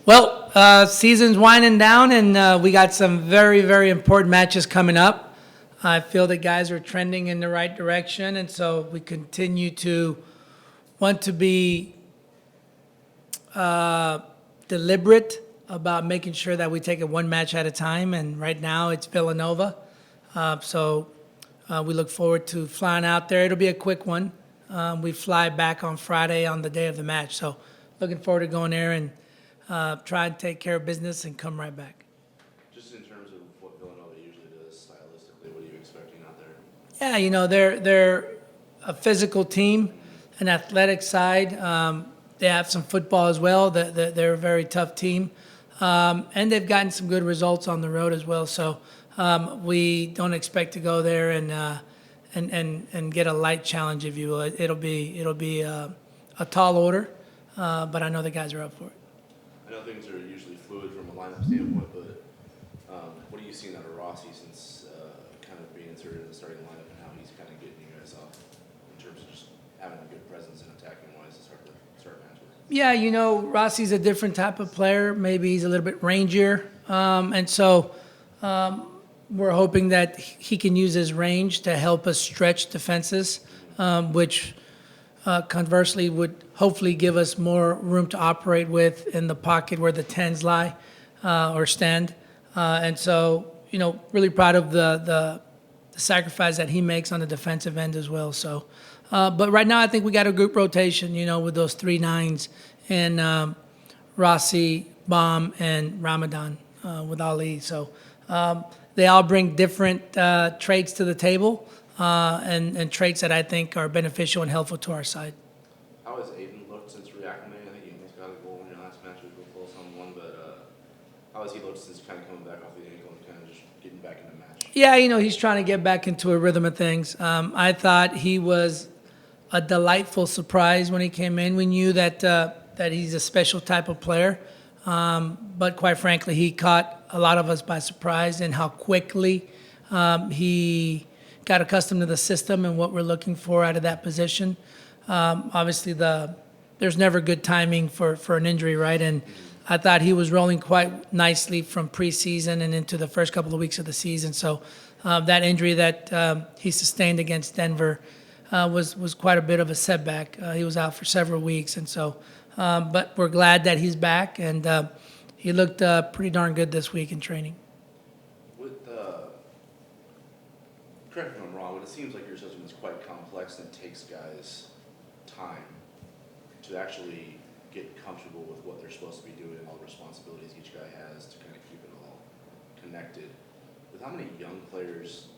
Well, season's winding down, and we got some very, very important matches coming up. I feel the guys are trending in the right direction, and so we continue to want to be deliberate about making sure that we take it one match at a time. And right now, it's Villanova, so we look forward to flying out there. It'll be a quick one. We fly back on Friday on the day of the match, so looking forward to going there and try and take care of business and come right back. Just in terms of what Villanova usually does stylistically, what are you expecting out there? Yeah, they're a physical team, an athletic side. They have some football as well. They're a very tough team, and they've gotten some good results on the road as well. So we don't expect to go there and get a light challenge, if you will. It'll be a tall order, but I know the guys are up for it. I know things are usually fluid from a lineup standpoint, but what are you seeing out of Rossi since kind of being inserted in the starting lineup and how he's kind of getting you guys off in terms of just having a good presence and attacking wise to start matches? Yeah, Rossi's a different type of player. Maybe he's a little bit rangier, and so we're hoping that he can use his range to help us stretch defenses, which conversely would hopefully give us more room to operate with in the pocket where the 10s lie or stand. And so, really proud of the sacrifice that he makes on the defensive end as well. So, but right now I think we got a group rotation, with those 3 9s and Rossi, Baum, and Ramadan with Ali. So they all bring different traits to the table and traits that I think are beneficial and helpful to our side. How has Aiden looked since reacclimating? I think he almost got a goal in your last match, which was close on one, but how has he looked since kind of coming back off the ankle and kind of just getting back in the match? Yeah, he's trying to get back into a rhythm of things. I thought he was a delightful surprise when he came in. We knew that he's a special type of player, but quite frankly, he caught a lot of us by surprise in how quickly he got accustomed to the system and what we're looking for out of that position. Obviously, there's never good timing for an injury, right? And I thought he was rolling quite nicely from preseason and into the first couple of weeks of the season. So that injury that he sustained against Denver was quite a bit of a setback. He was out for several weeks, and so, but we're glad that he's back, and he looked pretty darn good this week in training. Correct me if I'm wrong, but it seems like your system is quite complex and it takes guys time to actually get comfortable with what they're supposed to be doing and all the responsibilities each guy has to kind of keep it all connected. With how many young players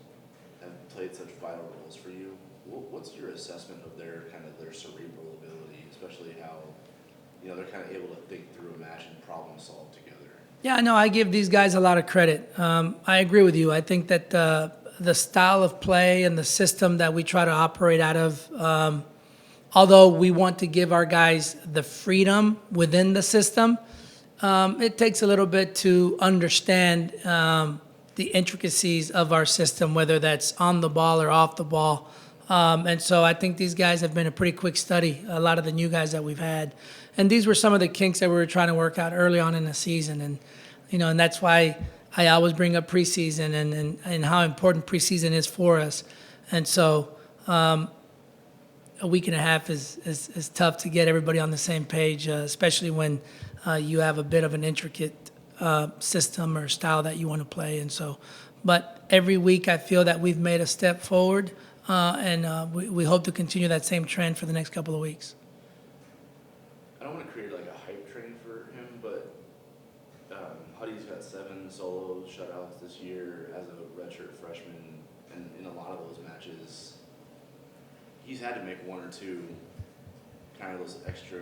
have played such vital roles for you, what's your assessment of their cerebral ability, especially how they're kind of able to think through a match and problem solve together? Yeah, no, I give these guys a lot of credit. I agree with you. I think that the style of play and the system that we try to operate out of, although we want to give our guys the freedom within the system, it takes a little bit to understand the intricacies of our system, whether that's on the ball or off the ball. And so I think these guys have been a pretty quick study, a lot of the new guys that we've had. And these were some of the kinks that we were trying to work out early on in the season. And, and that's why I always bring up preseason and how important preseason is for us. And so a week and a half is tough to get everybody on the same page, especially when you have a bit of an intricate system or style that you want to play. And so, but every week I feel that we've made a step forward, and we hope to continue that same trend for the next couple of weeks. I don't want to create like a hype train for him, but Huddy's got 7 solo shutouts this year as a redshirt freshman, and in a lot of those matches, he's had to make 1 or 2 kind of those extra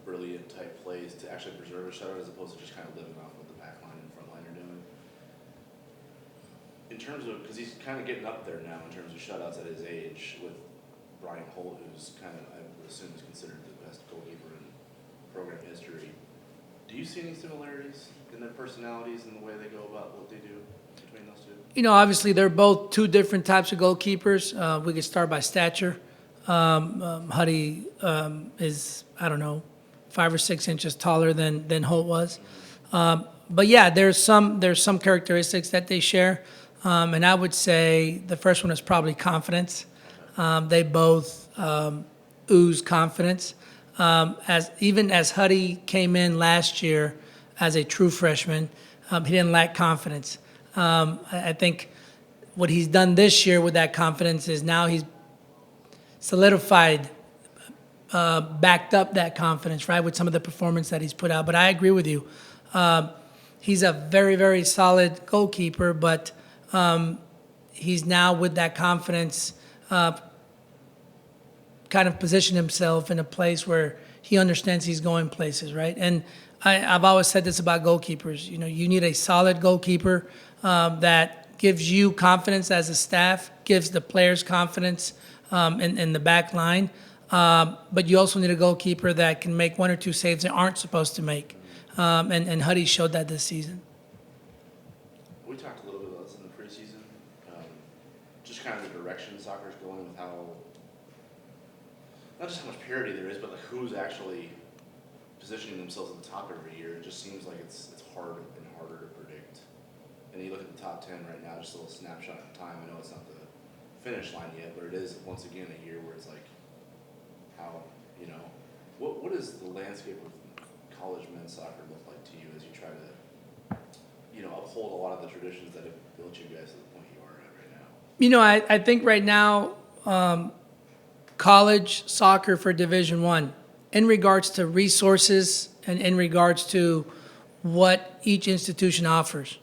brilliant type plays to actually preserve a shutout as opposed to just kind of living off what the back line and front line are doing. In terms of, because he's kind of getting up there now in terms of shutouts at his age with Brian Holt, who's kind of, I would assume, is considered the best goalkeeper in program history. Do you see any similarities in their personalities and the way they go about what they do between those two? Obviously they're both 2 different types of goalkeepers. We could start by stature. Huddy is, 5 or 6 inches taller than Holt was. But yeah, there's some characteristics that they share, and I would say the first one is probably confidence. They both ooze confidence. As Huddy came in last year as a true freshman, he didn't lack confidence. I think what he's done this year with that confidence is now he's solidified, backed up that confidence, right, with some of the performance that he's put out. But I agree with you. He's a very, very solid goalkeeper, but he's now with that confidence kind of positioned himself in a place where he understands he's going places, right? And I've always said this about goalkeepers. You know, you need a solid goalkeeper that gives you confidence as a staff, gives the players confidence in the back line. But you also need a goalkeeper that can make one or two saves they aren't supposed to make. And Huddy showed that this season. We talked a little bit about this in the preseason. Just kind of the direction soccer's going with how, not just how much parity there is, but like who's actually positioning themselves at the top every year. It just seems like it's harder and harder to predict. And you look at the top 10 right now, just a little snapshot in time. I know it's not the finish line yet, but it is once again a year where it's like, how, you know, what does the landscape of college men's soccer look like to you as you try to, you know, uphold a lot of the traditions that have built you guys to the point you are at right now? You know, I think right now, college soccer for Division I, in regards to resources and in regards to what each institution offers,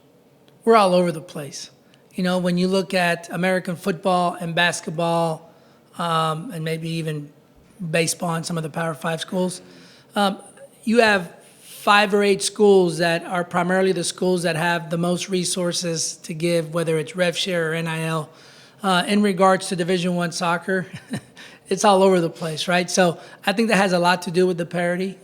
we're all over the place. You know, when you look at American football and basketball, and maybe even baseball in some of the Power 5 schools, you have 5 or 8 schools that are primarily the schools that have the most resources to give, whether it's rev share or NIL. In regards to Division I soccer, it's all over the place, right? So I think that has a lot to do with the parity.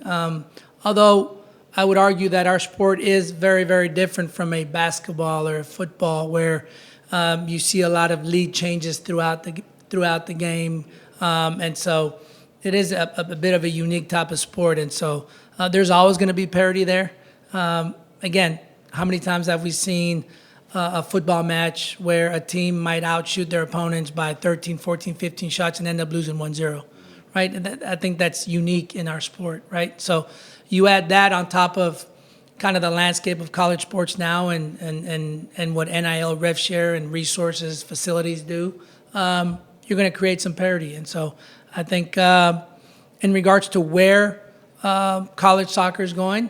Although I would argue that our sport is very, very different from a basketball or a football, where you see a lot of lead changes throughout the game, and so it is a bit of a unique type of sport, and so there's always going to be parity there. Again, how many times have we seen a football match where a team might outshoot their opponents by 13, 14, 15 shots and end up losing 1-0, right? And I think that's unique in our sport, right? So you add that on top of kind of the landscape of college sports now and what NIL, rev share, and resources, facilities do, you're going to create some parity. And so I think in regards to where college soccer is going,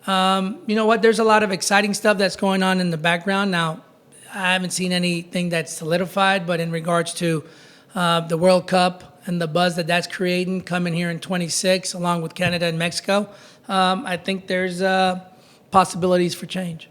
you know what? There's a lot of exciting stuff that's going on in the background. Now, I haven't seen anything that's solidified, but in regards to the World Cup and the buzz that's creating coming here in 26, along with Canada and Mexico, I think there's possibilities for change.